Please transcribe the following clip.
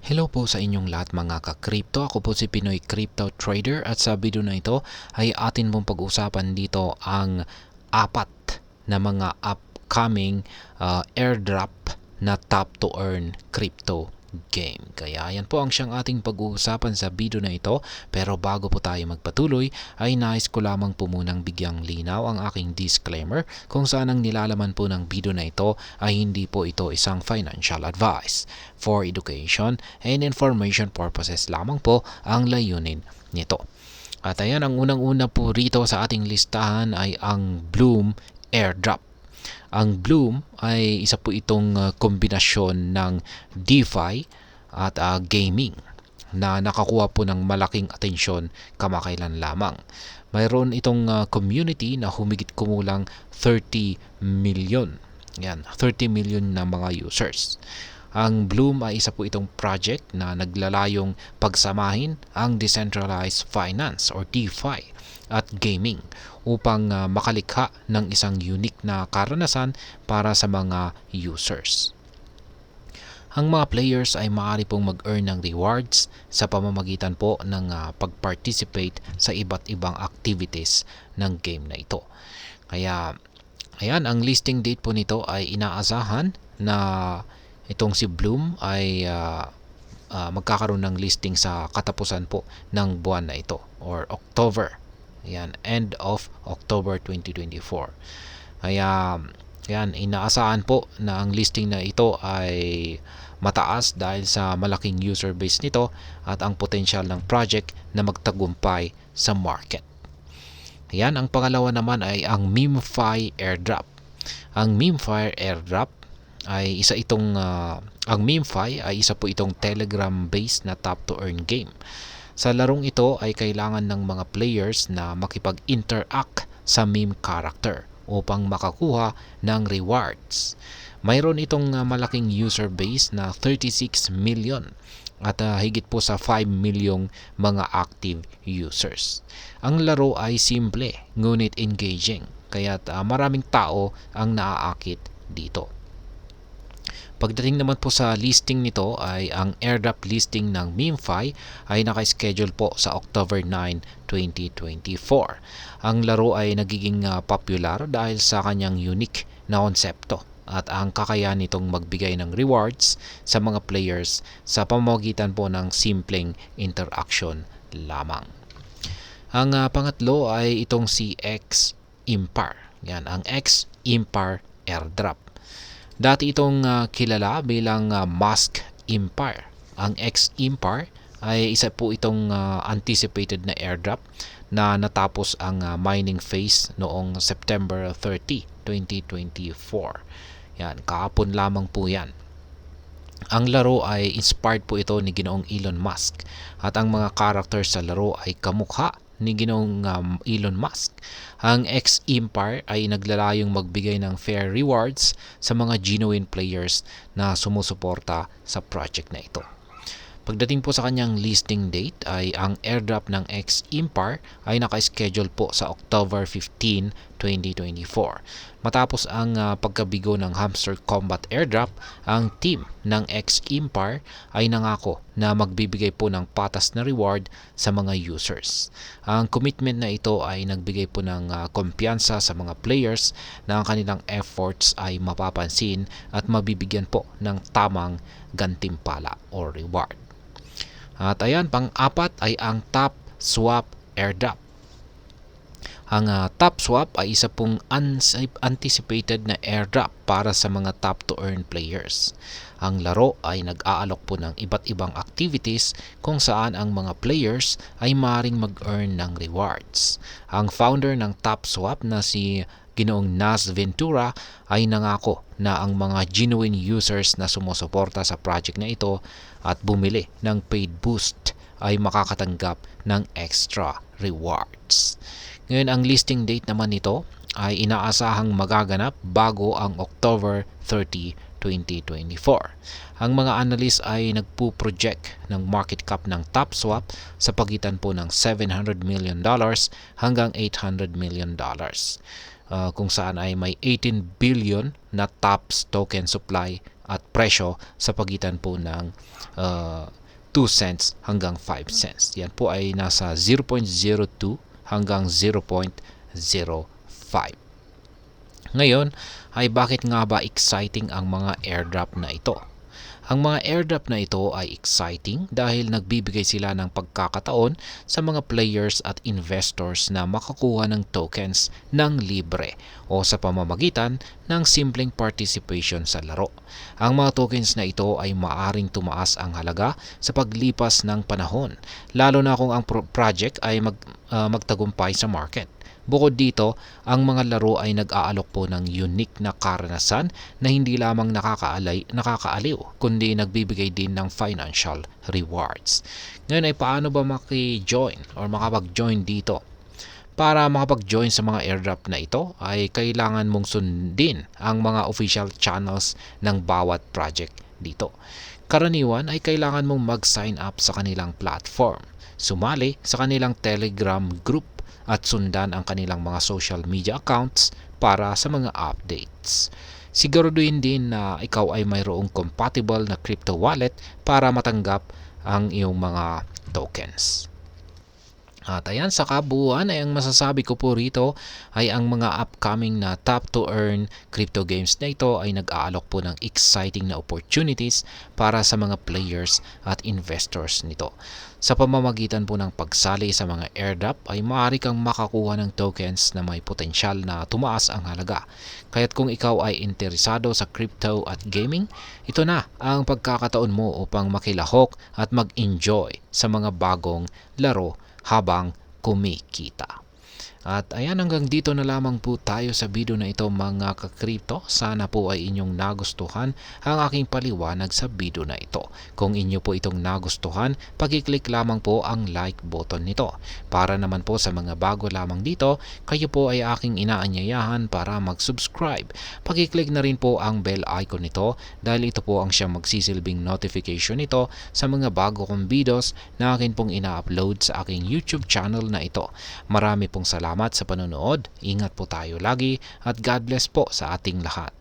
Hello po sa inyong lahat mga ka-crypto. Ako po si Pinoy Crypto Trader at sa video na ito ay atin pong pag-usapan dito ang apat na mga upcoming airdrop na top to earn crypto game. Kaya yan po ang siyang ating pag-uusapan sa video na ito. Pero bago po tayo magpatuloy ay nais ko lamang po munang bigyang linaw ang aking disclaimer kung saan ang nilalaman po ng video na ito ay hindi po ito isang financial advice. For education and information purposes lamang po ang layunin nito. At ayan, ang unang-una po rito sa ating listahan ay ang Bloom airdrop. Ang Bloom ay isa po itong kombinasyon ng DeFi at gaming na nakakuha po ng malaking atensyon kamakailan lamang. Mayroon itong community na humigit kumulang 30 million. Yan, 30 million na mga users. Ang Bloom ay isa po itong project na naglalayong pagsamahin ang decentralized finance or DeFi at gaming upang makalikha ng isang unique na karanasan para sa mga users. Ang mga players ay maaari pong mag-earn ng rewards sa pamamagitan po ng pag-participate sa iba't ibang activities ng game na ito. Kaya, ayan, ang listing date po nito ay inaasahan na itong si Bloom ay magkakaroon ng listing sa katapusan po ng buwan na ito or October. Ayan, end of October 2024. Kaya, ayan, inaasahan po na ang listing na ito ay mataas dahil sa malaking user base nito at ang potential ng project na magtagumpay sa market. Ayan, ang pangalawa naman ay ang MemeFi airdrop. Ang MemeFi airdrop ay ang MemeFi ay isa po itong Telegram-based na top to earn game. Sa larong ito ay kailangan ng mga players na makipag-interact sa meme character upang makakuha ng rewards. Mayroon itong malaking user base na 36 million at higit po sa 5 milyong mga active users. Ang laro ay simple ngunit engaging, kaya maraming tao ang naaakit dito. Pagdating naman po sa listing nito ay ang airdrop listing ng MemeFi ay naka-schedule po sa October 9, 2024. Ang laro ay nagiging popular dahil sa kanyang unique na konsepto at ang kakayahan nitong magbigay ng rewards sa mga players sa pamamagitan po ng simpleng interaction lamang. Ang pangatlo ay itong si X Impar. Yan, ang X Impar airdrop. Dati itong kilala bilang Mask Empire. Ang X Empire ay isa po itong anticipated na airdrop na natapos ang mining phase noong September 30, 2024. Yan, kahapon lamang po yan. Ang laro ay inspired po ito ni Ginoong Elon Musk at ang mga characters sa laro ay kamukha ni Ginoong Elon Musk. Ang X Empire ay naglalayong magbigay ng fair rewards sa mga genuine players na sumusuporta sa project na ito. Pagdating po sa kanyang listing date ay ang airdrop ng X Empire ay naka-schedule po sa October 15, 2024. Matapos ang pagkabigo ng Hamster Combat airdrop, ang team ng X Empire ay nangako na magbibigay po ng patas na reward sa mga users. Ang commitment na ito ay nagbigay po ng kumpiyansa sa mga players na ang kanilang efforts ay mapapansin at mabibigyan po ng tamang gantimpala or reward. At ayan, pang-apat ay ang Top Swap airdrop. Ang Top Swap ay isa pong anticipated na airdrop para sa mga top to earn players. Ang laro ay nag-aalok po ng iba't ibang activities kung saan ang mga players ay maaaring mag-earn ng rewards. Ang founder ng Top Swap na si Ginoong Nas Ventura ay nangako na ang mga genuine users na sumusuporta sa project na ito at bumili ng paid boost ay makakatanggap ng extra rewards. Ngayon, ang listing date naman nito ay inaasahang magaganap bago ang October 30, 2024. Ang mga analyst ay nagpo-project ng market cap ng TopSwap sa pagitan po ng $700 million hanggang $800 million. Kung saan ay may 18 billion na TOPS token supply at presyo sa pagitan po ng 2 cents hanggang 5 cents. Yan po ay nasa 0.02 hanggang 0.05. Ngayon ay bakit nga ba exciting ang mga airdrop na ito? Ang mga airdrop na ito ay exciting dahil nagbibigay sila ng pagkakataon sa mga players at investors na makakuha ng tokens ng libre o sa pamamagitan ng simpleng participation sa laro. Ang mga tokens na ito ay maaring tumaas ang halaga sa paglipas ng panahon, lalo na kung ang project ay magtagumpay sa market. Bukod dito, ang mga laro ay nag-aalok po ng unique na karanasan na hindi lamang nakakaaliw, kundi nagbibigay din ng financial rewards. Ngayon ay paano ba maki-join or makapag-join dito? Para makapag-join sa mga airdrop na ito ay kailangan mong sundin ang mga official channels ng bawat project dito. Karaniwan ay kailangan mong mag-sign up sa kanilang platform, sumali sa kanilang Telegram group, at sundan ang kanilang mga social media accounts para sa mga updates. Siguraduhin din na ikaw ay mayroong compatible na crypto wallet para matanggap ang iyong mga tokens. At ayan, sa kabuuan ay ang masasabi ko po rito ay ang mga upcoming na top to earn crypto games na ito ay nag-aalok po ng exciting na opportunities para sa mga players at investors nito. Sa pamamagitan po ng pagsali sa mga airdrop ay maaari kang makakuha ng tokens na may potensyal na tumaas ang halaga. Kaya't kung ikaw ay interesado sa crypto at gaming, ito na ang pagkakataon mo upang makilahok at mag-enjoy sa mga bagong laro habang kumikita. At ayan, hanggang dito na lamang po tayo sa video na ito mga ka-crypto. Sana po ay inyong nagustuhan ang aking paliwanag sa video na ito. Kung inyo po itong nagustuhan, pag-click lamang po ang like button nito. Para naman po sa mga bago lamang dito, kayo po ay aking inaanyayahan para mag-subscribe. Pag-click na rin po ang bell icon nito dahil ito po ang siyang magsisilbing notification nito sa mga bago kong videos na akin pong ina-upload sa aking YouTube channel na ito. Marami pong salamat sa panonood. Ingat po tayo lagi at God bless po sa ating lahat.